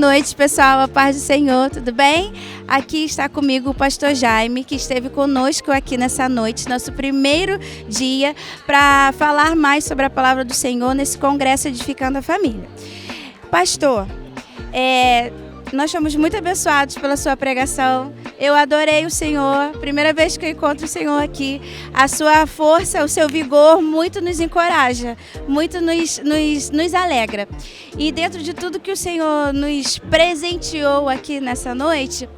noite, pessoal, a paz do Senhor, tudo bem? Aqui está comigo o pastor Jaime, que esteve conosco aqui nessa noite, nosso primeiro dia, para falar mais sobre a palavra do Senhor nesse congresso Edificando a Família. Pastor, nós fomos muito abençoados pela sua pregação. Eu adorei o Senhor, primeira vez que eu encontro o Senhor aqui. A sua força, o seu vigor muito nos encoraja, muito nos alegra. E dentro de tudo que o Senhor nos presenteou aqui nessa noite,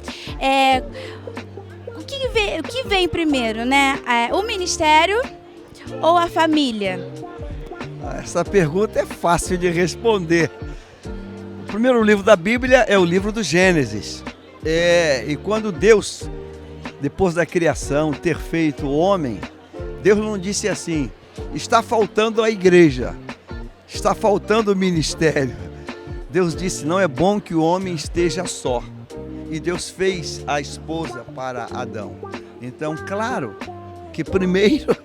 o que vem primeiro, né? O ministério ou a família? Essa pergunta é fácil de responder. O primeiro livro da Bíblia é o livro do Gênesis. E quando Deus, depois da criação, ter feito o homem, Deus não disse assim: está faltando a igreja, está faltando o ministério. Deus disse: não é bom que o homem esteja só. E Deus fez a esposa para Adão. Então, claro que primeiro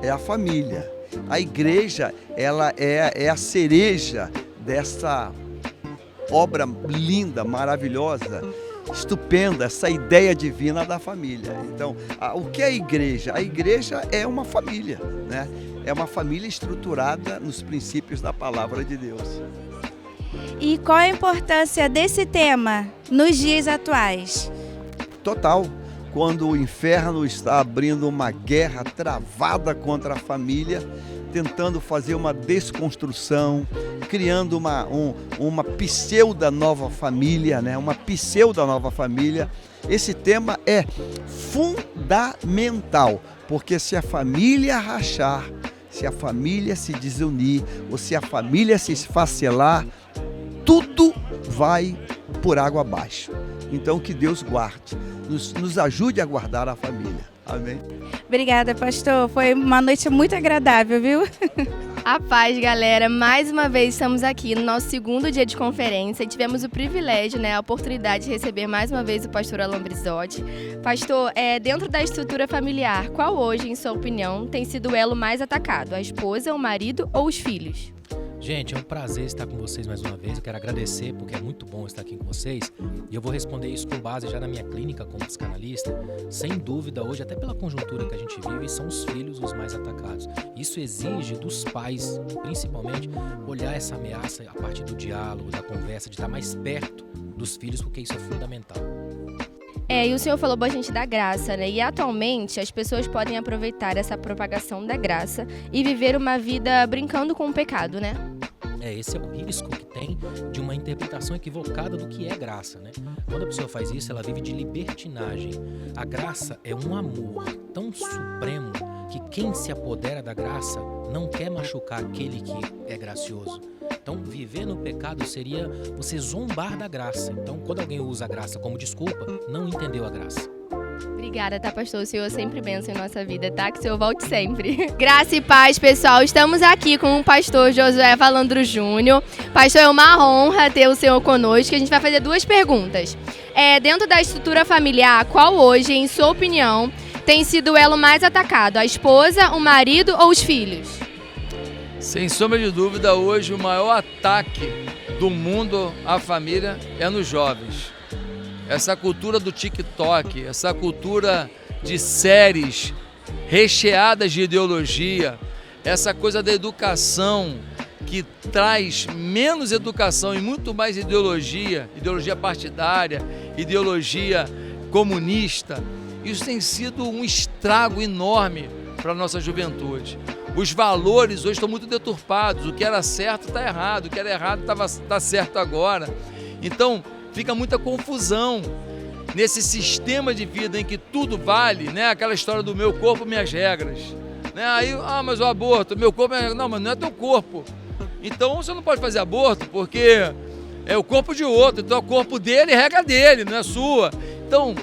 é a família. A igreja, ela é a cereja dessa obra linda, maravilhosa, estupenda, essa ideia divina da família. Então, o que é a igreja? A igreja é uma família, né? É uma família estruturada nos princípios da palavra de Deus. E qual a importância desse tema nos dias atuais? Total. Quando o inferno está abrindo uma guerra travada contra a família, tentando fazer uma desconstrução, criando uma pseudo nova família, né? Uma pseudo nova família. Esse tema é fundamental, porque se a família rachar, se a família se desunir, ou se a família se esfacelar, tudo vai por água abaixo. Então que Deus guarde, nos ajude a guardar a família. Amém? Obrigada, pastor. Foi uma noite muito agradável, viu? A paz, galera. Mais uma vez estamos aqui no nosso segundo dia de conferência e tivemos o privilégio, a oportunidade de receber mais uma vez o pastor Alan Brizotti. Pastor, dentro da estrutura familiar, qual hoje, em sua opinião, tem sido o elo mais atacado? A esposa, o marido ou os filhos? Gente, é um prazer estar com vocês mais uma vez. Eu quero agradecer porque é muito bom estar aqui com vocês. E eu vou responder isso com base já na minha clínica como psicanalista. Sem dúvida, hoje, até pela conjuntura que a gente vive, são os filhos os mais atacados. Isso exige dos pais, principalmente, olhar essa ameaça a partir do diálogo, da conversa, de estar mais perto dos filhos, porque isso é fundamental. E o senhor falou bastante da graça, né? E atualmente as pessoas podem aproveitar essa propagação da graça e viver uma vida brincando com o pecado, né? Esse é o risco que tem de uma interpretação equivocada do que é graça, né? Quando a pessoa faz isso, ela vive de libertinagem. A graça é um amor tão supremo que quem se apodera da graça não quer machucar aquele que é gracioso. Então, viver no pecado seria você zombar da graça. Então, quando alguém usa a graça como desculpa, não entendeu a graça. Obrigada, tá, pastor? O Senhor sempre bença em nossa vida, tá? Que o Senhor volte sempre. Graça e paz, pessoal. Estamos aqui com o pastor Josué Valandro Júnior. Pastor, é uma honra ter o Senhor conosco. A gente vai fazer duas perguntas. Dentro da estrutura familiar, qual hoje, em sua opinião, tem sido o elo mais atacado? A esposa, o marido ou os filhos? Sem sombra de dúvida, hoje o maior ataque do mundo à família é nos jovens. Essa cultura do TikTok, essa cultura de séries recheadas de ideologia, essa coisa da educação que traz menos educação e muito mais ideologia partidária, ideologia comunista, isso tem sido um estrago enorme para a nossa juventude. Os valores hoje estão muito deturpados, o que era certo está errado, o que era errado está certo agora. Então, fica muita confusão nesse sistema de vida em que tudo vale, né? Aquela história do meu corpo, minhas regras. Né? Aí, mas o aborto, meu corpo, não, mas não é teu corpo. Então você não pode fazer aborto porque é o corpo de outro, então é o corpo dele e regra dele, não é sua. Então,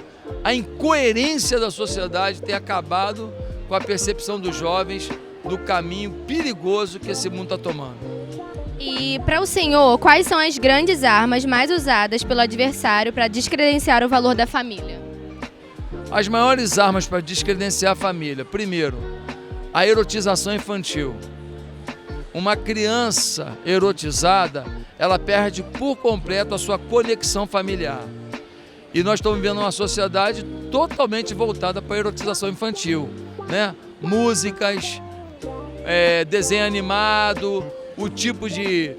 a incoerência da sociedade tem acabado com a percepção dos jovens do caminho perigoso que esse mundo está tomando. E para o senhor, quais são as grandes armas mais usadas pelo adversário para descredenciar o valor da família? As maiores armas para descredenciar a família. Primeiro, a erotização infantil. uma criança erotizada, ela perde por completo a sua conexão familiar. E nós estamos vivendo uma sociedade totalmente voltada para a erotização infantil, né? Músicas, desenho animado, o tipo de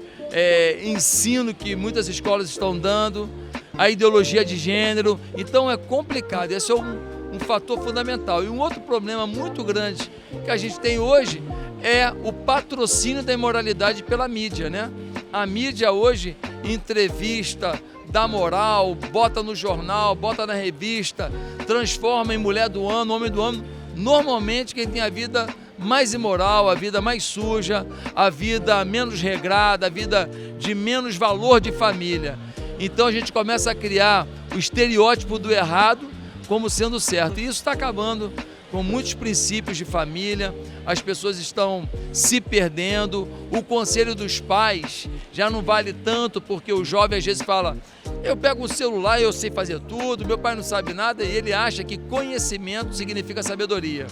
ensino que muitas escolas estão dando, a ideologia de gênero. Então é complicado, esse é um fator fundamental. E um outro problema muito grande que a gente tem hoje é o patrocínio da imoralidade pela mídia, né? A mídia hoje entrevista, dá moral, bota no jornal, bota na revista, transforma em mulher do ano, homem do ano. Normalmente quem tem a vida mais imoral, a vida mais suja, a vida menos regrada, a vida de menos valor de família. Então a gente começa a criar o estereótipo do errado como sendo certo. E isso está acabando com muitos princípios de família, as pessoas estão se perdendo, o conselho dos pais já não vale tanto, porque o jovem às vezes fala, eu pego um celular e eu sei fazer tudo, meu pai não sabe nada, e ele acha que conhecimento significa sabedoria.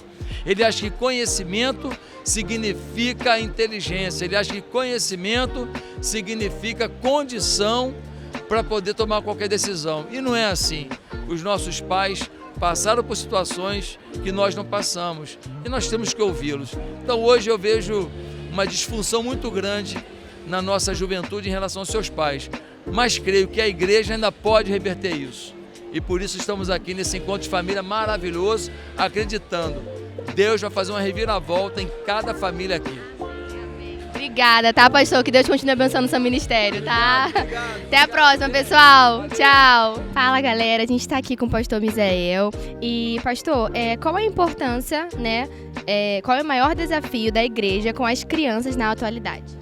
Ele acha que conhecimento significa inteligência, ele acha que conhecimento significa condição para poder tomar qualquer decisão. E não é assim. Os nossos pais passaram por situações que nós não passamos e nós temos que ouvi-los. Então hoje eu vejo uma disfunção muito grande na nossa juventude em relação aos seus pais, mas creio que a igreja ainda pode reverter isso. E por isso estamos aqui nesse encontro de família maravilhoso, acreditando. Deus vai fazer uma reviravolta em cada família aqui. Obrigada, tá, pastor? Que Deus continue abençoando o seu ministério, tá? Até a próxima, pessoal. Tchau. Fala, galera. A gente tá aqui com o pastor Misael. E, pastor, qual a importância, né? Qual é o maior desafio da igreja com as crianças na atualidade?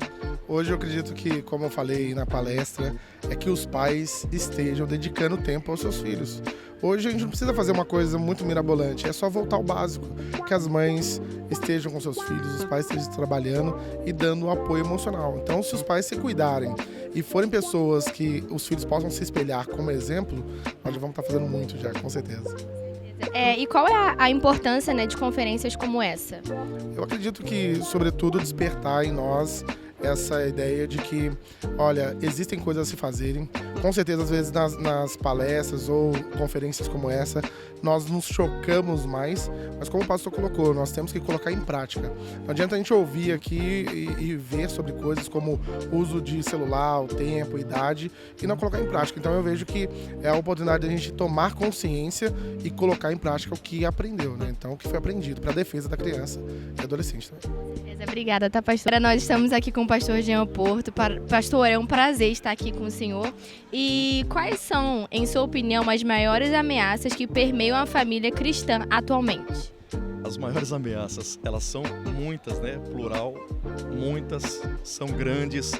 Hoje eu acredito que, como eu falei na palestra, é que os pais estejam dedicando tempo aos seus filhos. Hoje a gente não precisa fazer uma coisa muito mirabolante, é só voltar ao básico, que as mães estejam com seus filhos, os pais estejam trabalhando e dando um apoio emocional. Então, se os pais se cuidarem e forem pessoas que os filhos possam se espelhar como exemplo, nós já vamos estar fazendo muito já, com certeza. E qual é a importância, né, de conferências como essa? Eu acredito que, sobretudo, despertar em nós essa ideia de que, olha, existem coisas a se fazerem. Com certeza, às vezes, nas palestras ou conferências como essa, nós nos chocamos mais, mas como o pastor colocou, nós temos que colocar em prática. Não adianta a gente ouvir aqui e ver sobre coisas como uso de celular, o tempo, a idade, e não colocar em prática. Então eu vejo que é a oportunidade de a gente tomar consciência e colocar em prática o que aprendeu, né? Então, o que foi aprendido para a defesa da criança e adolescente também. Obrigada, tá, pastora? Nós estamos aqui com o pastor Jean Porto. Pastor, é um prazer estar aqui com o senhor. E quais são, em sua opinião, as maiores ameaças que permeiam a família cristã atualmente? As maiores ameaças, elas são muitas, né? Plural, muitas, são grandes.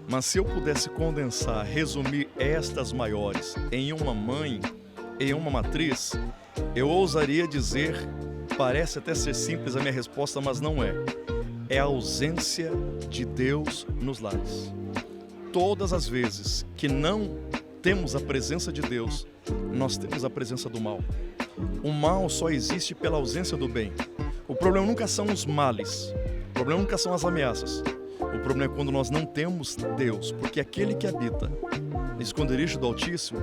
Mas se eu pudesse condensar, resumir estas maiores em uma mãe, em uma matriz, eu ousaria dizer, parece até ser simples a minha resposta, mas não é. É a ausência de Deus nos lares. Todas as vezes que não temos a presença de Deus, nós temos a presença do mal. O mal só existe pela ausência do bem. O problema nunca são os males, o problema nunca são as ameaças. O problema é quando nós não temos Deus, porque aquele que habita no esconderijo do Altíssimo,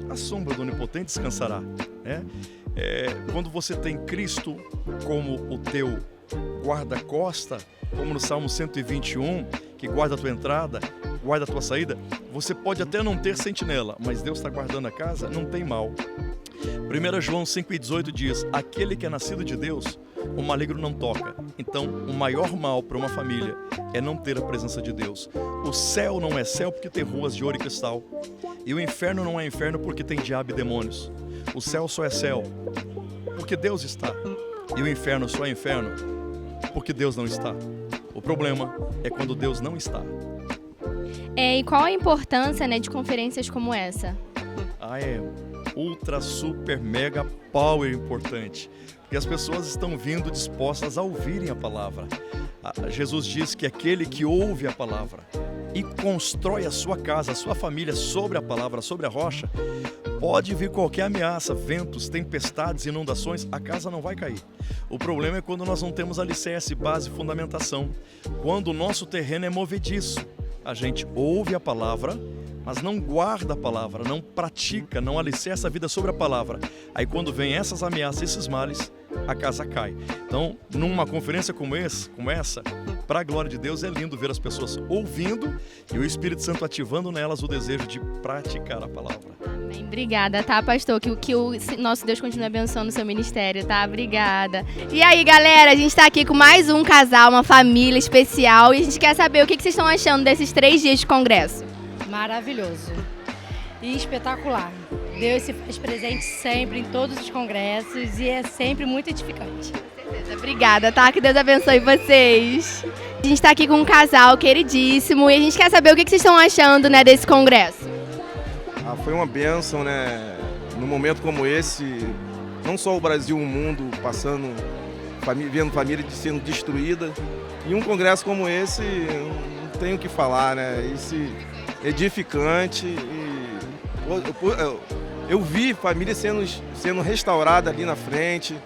a sombra do Onipotente descansará, né? Quando você tem Cristo como o teu guarda-costa, como no Salmo 121, que guarda a tua entrada, guarda a tua saída, você pode até não ter sentinela, mas Deus está guardando a casa, não tem mal. 1 João 5,18 diz, aquele que é nascido de Deus, o maligno não toca. Então, o maior mal para uma família é não ter a presença de Deus. O céu não é céu porque tem ruas de ouro e cristal. E o inferno não é inferno porque tem diabo e demônios. O céu só é céu porque Deus está. E o inferno só é inferno porque Deus não está. O problema é quando Deus não está. E qual a importância, né, de conferências como essa? É ultra, super, mega, power importante. Porque as pessoas estão vindo dispostas a ouvirem a palavra. Jesus diz que aquele que ouve a palavra e constrói a sua casa, a sua família sobre a palavra, sobre a rocha, Pode vir qualquer ameaça, ventos, tempestades, inundações, a casa não vai cair. O problema é quando nós não temos alicerce, base, fundamentação. Quando o nosso terreno é movediço, a gente ouve a palavra, mas não guarda a palavra, não pratica, não alicerça a vida sobre a palavra. Aí quando vem essas ameaças, esses males, a casa cai. Então, numa conferência como essa, para a glória de Deus, é lindo ver as pessoas ouvindo e o Espírito Santo ativando nelas o desejo de praticar a palavra. Amém. Obrigada, tá, pastor? Que o nosso Deus continue abençoando o seu ministério, tá? Obrigada. E aí, galera, a gente tá aqui com mais um casal, uma família especial, e a gente quer saber o que vocês estão achando desses 3 dias de congresso. Maravilhoso e espetacular. Deus se faz presente sempre em todos os congressos e é sempre muito edificante. Com certeza. Obrigada, tá? Que Deus abençoe vocês. A gente tá aqui com um casal queridíssimo e a gente quer saber o que vocês estão achando, né, desse congresso. Foi uma bênção, né? Num momento como esse, não só o Brasil, o mundo passando, vendo família sendo destruída. E um congresso como esse, não tenho o que falar, né? Isso edificante. E eu vi família sendo restaurada ali na frente,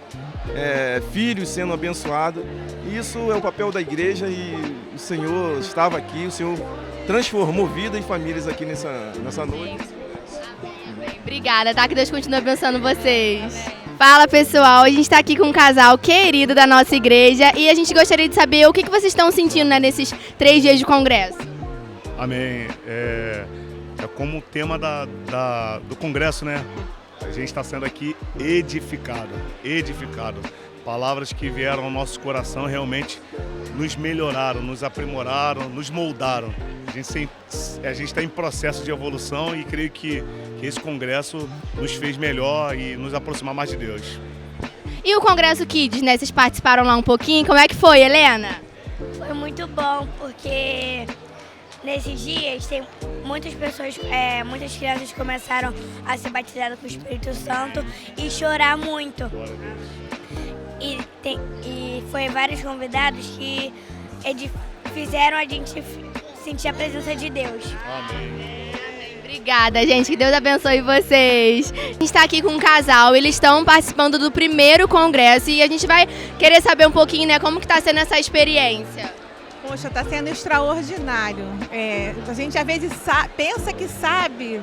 filhos sendo abençoados. E isso é o papel da igreja e o Senhor estava aqui, o Senhor transformou vida e famílias aqui nessa noite. Obrigada, tá? Que Deus continue abençoando vocês. Fala, pessoal. A gente tá aqui com um casal querido da nossa igreja e a gente gostaria de saber o que vocês estão sentindo, né, nesses 3 dias de congresso. Amém. É como o tema do congresso, né? A gente está sendo aqui edificado. Palavras que vieram ao nosso coração realmente nos melhoraram, nos aprimoraram, nos moldaram. A gente está em processo de evolução e creio que esse congresso nos fez melhor e nos aproximar mais de Deus. E o Congresso Kids, né? Vocês participaram lá um pouquinho. Como é que foi, Helena? Foi muito bom, porque nesses dias tem muitas pessoas, muitas crianças começaram a ser batizadas com o Espírito Santo e chorar muito. E foi vários convidados que fizeram a gente sentir a presença de Deus. Amém. Obrigada, gente. Que Deus abençoe vocês. A gente está aqui com um casal. Eles estão participando do primeiro congresso e a gente vai querer saber um pouquinho, né, como que está sendo essa experiência. Poxa, está sendo extraordinário. A gente às vezes pensa que sabe,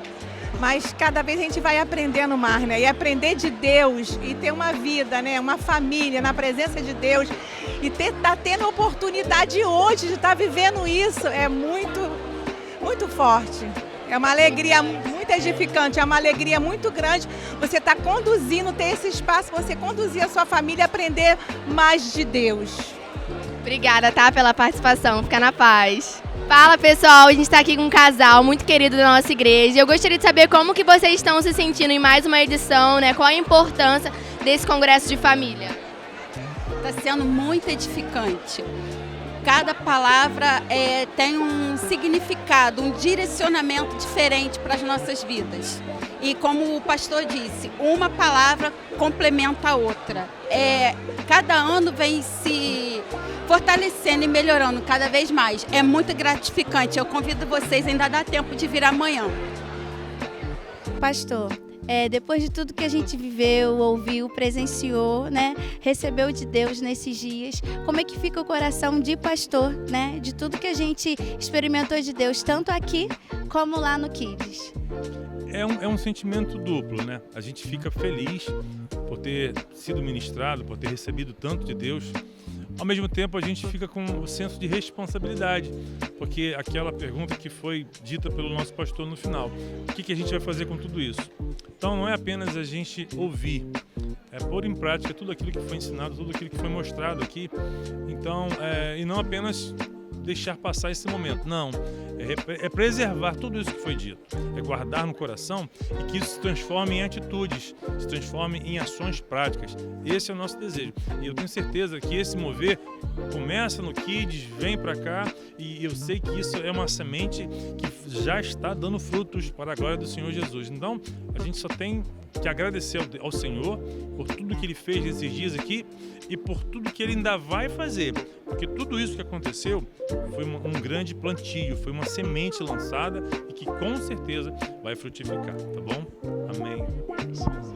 mas cada vez a gente vai aprendendo mais, né? E aprender de Deus e ter uma vida, né? Uma família na presença de Deus e tá tendo a oportunidade hoje de estar vivendo isso é muito, muito forte. É uma alegria muito edificante, é uma alegria muito grande você estar conduzindo, ter esse espaço, você conduzir a sua família a aprender mais de Deus. Obrigada, tá, pela participação. Fica na paz. Fala, pessoal. A gente está aqui com um casal muito querido da nossa igreja. Eu gostaria de saber como que vocês estão se sentindo em mais uma edição, né? Qual a importância desse congresso de família? Está sendo muito edificante. Cada palavra tem um significado, um direcionamento diferente para as nossas vidas. E como o pastor disse, uma palavra complementa a outra. Cada ano vem se fortalecendo e melhorando cada vez mais. É muito gratificante. Eu convido vocês, ainda dá tempo de vir amanhã. Pastor, depois de tudo que a gente viveu, ouviu, presenciou, né, recebeu de Deus nesses dias, como é que fica o coração de pastor, né, de tudo que a gente experimentou de Deus, tanto aqui como lá no Kids? É um sentimento duplo, né? A gente fica feliz por ter sido ministrado, por ter recebido tanto de Deus. Ao mesmo tempo, a gente fica com o senso de responsabilidade, porque aquela pergunta que foi dita pelo nosso pastor no final, o que a gente vai fazer com tudo isso? Então, não é apenas a gente ouvir, é pôr em prática tudo aquilo que foi ensinado, tudo aquilo que foi mostrado aqui. Então, e não apenas deixar passar esse momento, não. É preservar tudo isso que foi dito, é guardar no coração e que isso se transforme em atitudes, se transforme em ações práticas. Esse é o nosso desejo. E eu tenho certeza que esse mover começa no Kids, vem para cá, e eu sei que isso é uma semente que já está dando frutos para a glória do Senhor Jesus. Então, a gente só tem que agradecer ao Senhor por tudo que Ele fez nesses dias aqui e por tudo que Ele ainda vai fazer, porque tudo isso que aconteceu foi um grande plantio, foi uma semente lançada e que com certeza vai frutificar, tá bom? Amém.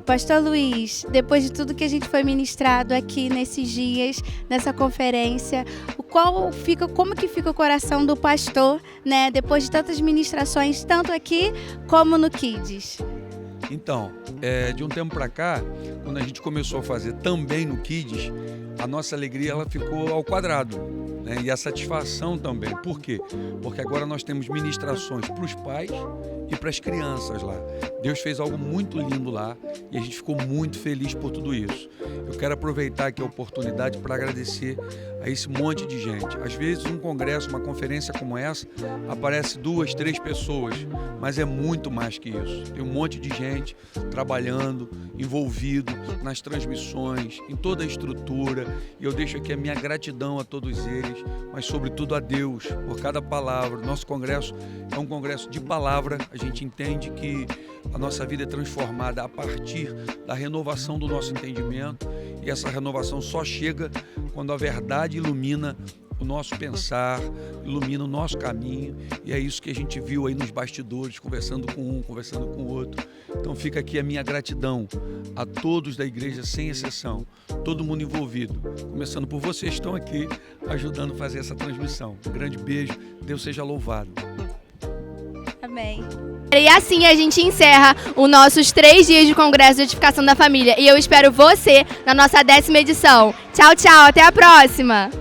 Pastor Luiz, depois de tudo que a gente foi ministrado aqui nesses dias, nessa conferência, como que fica o coração do pastor, né? Depois de tantas ministrações, tanto aqui como no Kids? Então, de um tempo para cá, quando a gente começou a fazer também no Kids, a nossa alegria ela ficou ao quadrado, né? E a satisfação também. Por quê? Porque agora nós temos ministrações para os pais e para as crianças lá. Deus fez algo muito lindo lá e a gente ficou muito feliz por tudo isso. Eu quero aproveitar aqui a oportunidade para agradecer a esse monte de gente. Às vezes um congresso, uma conferência como essa, aparece 2, 3 pessoas, mas é muito mais que isso. Tem um monte de gente trabalhando, envolvido nas transmissões, em toda a estrutura, e eu deixo aqui a minha gratidão a todos eles, mas sobretudo a Deus por cada palavra. Nosso congresso é um congresso de palavra. A gente entende que a nossa vida é transformada a partir da renovação do nosso entendimento, e essa renovação só chega quando a verdade ilumina o nosso pensar, ilumina o nosso caminho, e é isso que a gente viu aí nos bastidores, conversando com um, conversando com o outro. Então fica aqui a minha gratidão a todos da igreja, sem exceção, todo mundo envolvido, começando por vocês que estão aqui ajudando a fazer essa transmissão. Um grande beijo, Deus seja louvado. Amém. E assim a gente encerra os nossos 3 dias de Congresso de Edificação da Família. E eu espero você na nossa 10ª edição. Tchau, tchau. Até a próxima.